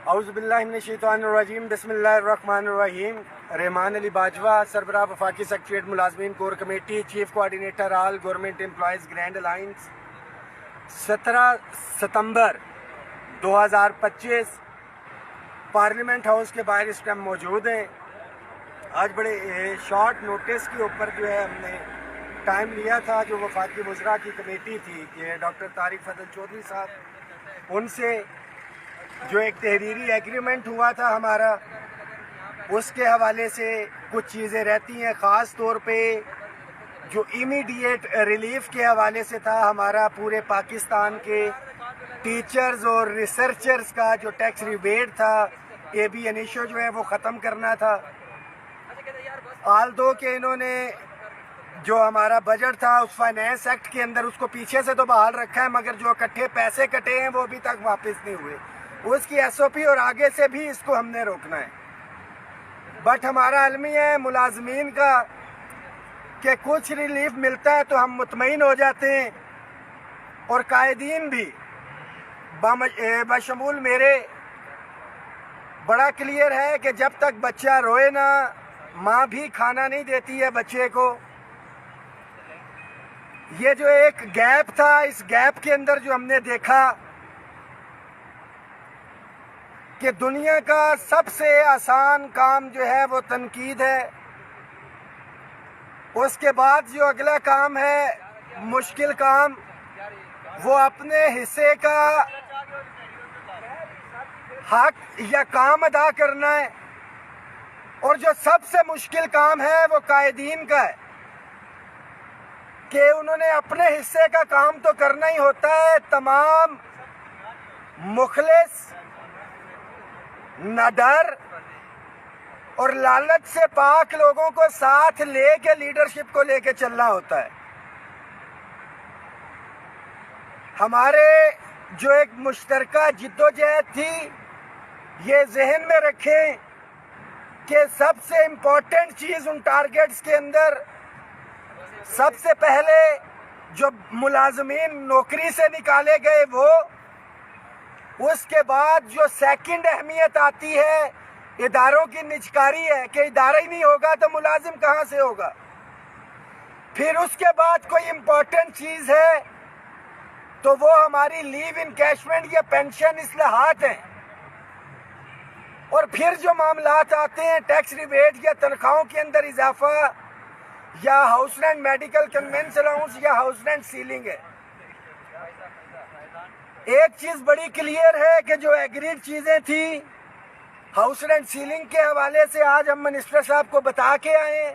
اعوذ باللہ من الشیطان الرجیم بسم اللہ الرحمن الرحیم۔ رحمان علی باجوہ، سربراہ وفاقی سیکریٹریٹ ملازمین کور کمیٹی، چیف کوآرڈینیٹر آل گورنمنٹ امپلائیز گرینڈ الائنس، 17 ستمبر 2025 پارلیمنٹ ہاؤس کے باہر اس ٹائم موجود ہیں۔ آج بڑے شارٹ نوٹس کے اوپر جو ہے ہم نے ٹائم لیا تھا، جو وفاقی وزراء کی کمیٹی تھی کہ ڈاکٹر طارق فضل چودھری صاحب، ان سے جو ایک تحریری ایگریمنٹ ہوا تھا ہمارا، اس کے حوالے سے کچھ چیزیں رہتی ہیں، خاص طور پہ جو امیڈیٹ ریلیف کے حوالے سے تھا ہمارا پورے پاکستان کے ٹیچرز اور ریسرچرز کا جو ٹیکس ریبیٹ تھا، اے بی انیشو جو ہے وہ ختم کرنا تھا۔ آلدو کہ انہوں نے جو ہمارا بجٹ تھا اس فائنینس ایکٹ کے اندر اس کو پیچھے سے تو بحال رکھا ہے، مگر جو اکٹھے پیسے کٹے ہیں وہ ابھی تک واپس نہیں ہوئے، اس کی ایس او پی اور آگے سے بھی اس کو ہم نے روکنا ہے۔ بٹ ہمارا المیہ ہے ملازمین کا کہ کچھ ریلیف ملتا ہے تو ہم مطمئن ہو جاتے ہیں، اور قائدین بھی بشمول میرے بڑا کلیئر ہے کہ جب تک بچہ روئے نا، ماں بھی کھانا نہیں دیتی ہے بچے کو۔ یہ جو ایک گیپ تھا، اس گیپ کے اندر جو ہم نے دیکھا کہ دنیا کا سب سے آسان کام جو ہے وہ تنقید ہے، اس کے بعد جو اگلا کام ہے مشکل کام، وہ اپنے حصے کا حق یا کام ادا کرنا ہے، اور جو سب سے مشکل کام ہے وہ قائدین کا ہے کہ انہوں نے اپنے حصے کا کام تو کرنا ہی ہوتا ہے، تمام مخلص، نڈر اور لالچ سے پاک لوگوں کو ساتھ لے کے لیڈرشپ کو لے کے چلنا ہوتا ہے۔ ہمارے جو ایک مشترکہ جدوجہد تھی، یہ ذہن میں رکھیں کہ سب سے امپورٹنٹ چیز ان ٹارگیٹس کے اندر سب سے پہلے جو ملازمین نوکری سے نکالے گئے وہ، اس کے بعد جو سیکنڈ اہمیت آتی ہے اداروں کی نجکاری ہے کہ ادارہ ہی نہیں ہوگا تو ملازم کہاں سے ہوگا۔ پھر اس کے بعد کوئی امپورٹنٹ چیز ہے تو وہ ہماری لیو انکیشمنٹ یا پینشن اصلاحات ہیں، اور پھر جو معاملات آتے ہیں ٹیکس ریبیٹ یا تنخواہوں کے اندر اضافہ یا house rent medical conveyance allowance یا ہاؤس رینٹ سیلنگ ہے۔ ایک چیز بڑی کلیئر ہے کہ جو ایگریڈ چیزیں تھیں ہاؤس رینٹ سیلنگ کے حوالے سے آج ہم منسٹر صاحب کو بتا کے آئے ہیں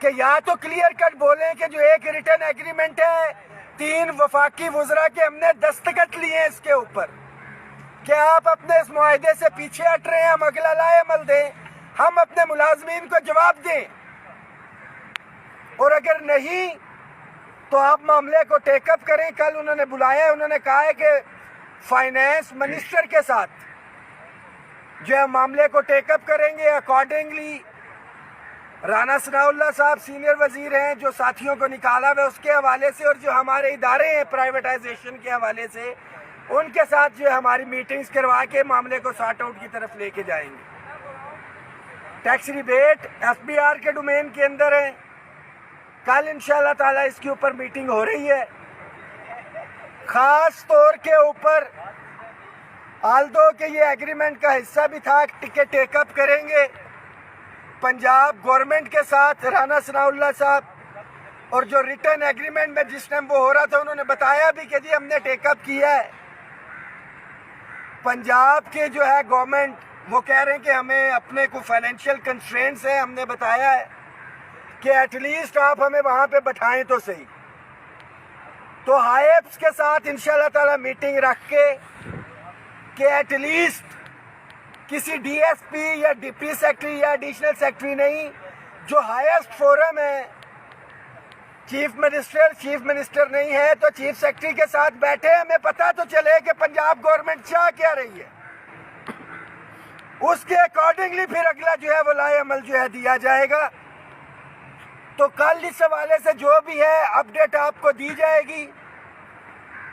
کہ یا تو کلیئر کٹ بولیں کہ جو ایک ریٹن ایگریمنٹ ہے 3 وفاقی وزراء کے ہم نے دستخط لیے ہیں اس کے اوپر، کہ آپ اپنے اس معاہدے سے پیچھے ہٹ رہے ہیں، ہم اگلا لائے عمل دیں، ہم اپنے ملازمین کو جواب دیں، اور اگر نہیں تو آپ معاملے کو ٹیک اپ کریں۔ کل انہوں نے بلایا ہے، انہوں نے کہا ہے کہ فائنینس منسٹر کے ساتھ جو ہے معاملے کو ٹیک اپ کریں گے۔ اکارڈنگلی رانا ثناء اللہ صاحب سینئر وزیر ہیں جو ساتھیوں کو نکالا ہے اس کے حوالے سے، اور جو ہمارے ادارے ہیں پرائیویٹائزیشن کے حوالے سے، ان کے ساتھ جو ہماری میٹنگز کروا کے معاملے کو سارٹ آؤٹ کی طرف لے کے جائیں گے۔ Tax rebate F B R کے ڈومین کے اندر ہیں، کل انشاءاللہ تعالیٰ اس کے اوپر میٹنگ ہو رہی ہے۔ خاص طور کے اوپر آلدو کہ یہ ایگریمنٹ کا حصہ بھی تھا کہ ٹیک اپ کریں گے پنجاب گورنمنٹ کے ساتھ رانا ثناء اللہ صاحب، اور جو ریٹن ایگریمنٹ میں جس ٹائم وہ ہو رہا تھا انہوں نے بتایا بھی کہ جی ہم نے ٹیک اپ کیا ہے۔ پنجاب کے جو ہے گورنمنٹ وہ کہہ رہے ہیں کہ ہمیں اپنے کو فائنینشیل کنسٹرینٹس ہیں، ہم نے بتایا ہے کہ ایٹ لیسٹ آپ ہمیں وہاں پہ بٹھائیں تو صحیح۔ تو ہائیپس کے ساتھ انشاءاللہ تعالیٰ میٹنگ رکھ کے کہ ایٹ لیسٹ کسی ڈی ایس پی یا ڈی پی سیکٹری یا ایڈیشنل سیکٹری نہیں، جو ہائیسٹ فورم ہے چیف منسٹر نہیں ہے تو چیف سیکٹری کے ساتھ بیٹھے، ہمیں پتہ تو چلے کہ پنجاب گورنمنٹ چاہ کیا رہی ہے، اس کے اکارڈنگلی پھر اگلا جو ہے وہ لائے عمل جو ہے دیا جائے گا۔ تو کل اس حوالے سے جو بھی ہے اپڈیٹ آپ کو دی جائے گی۔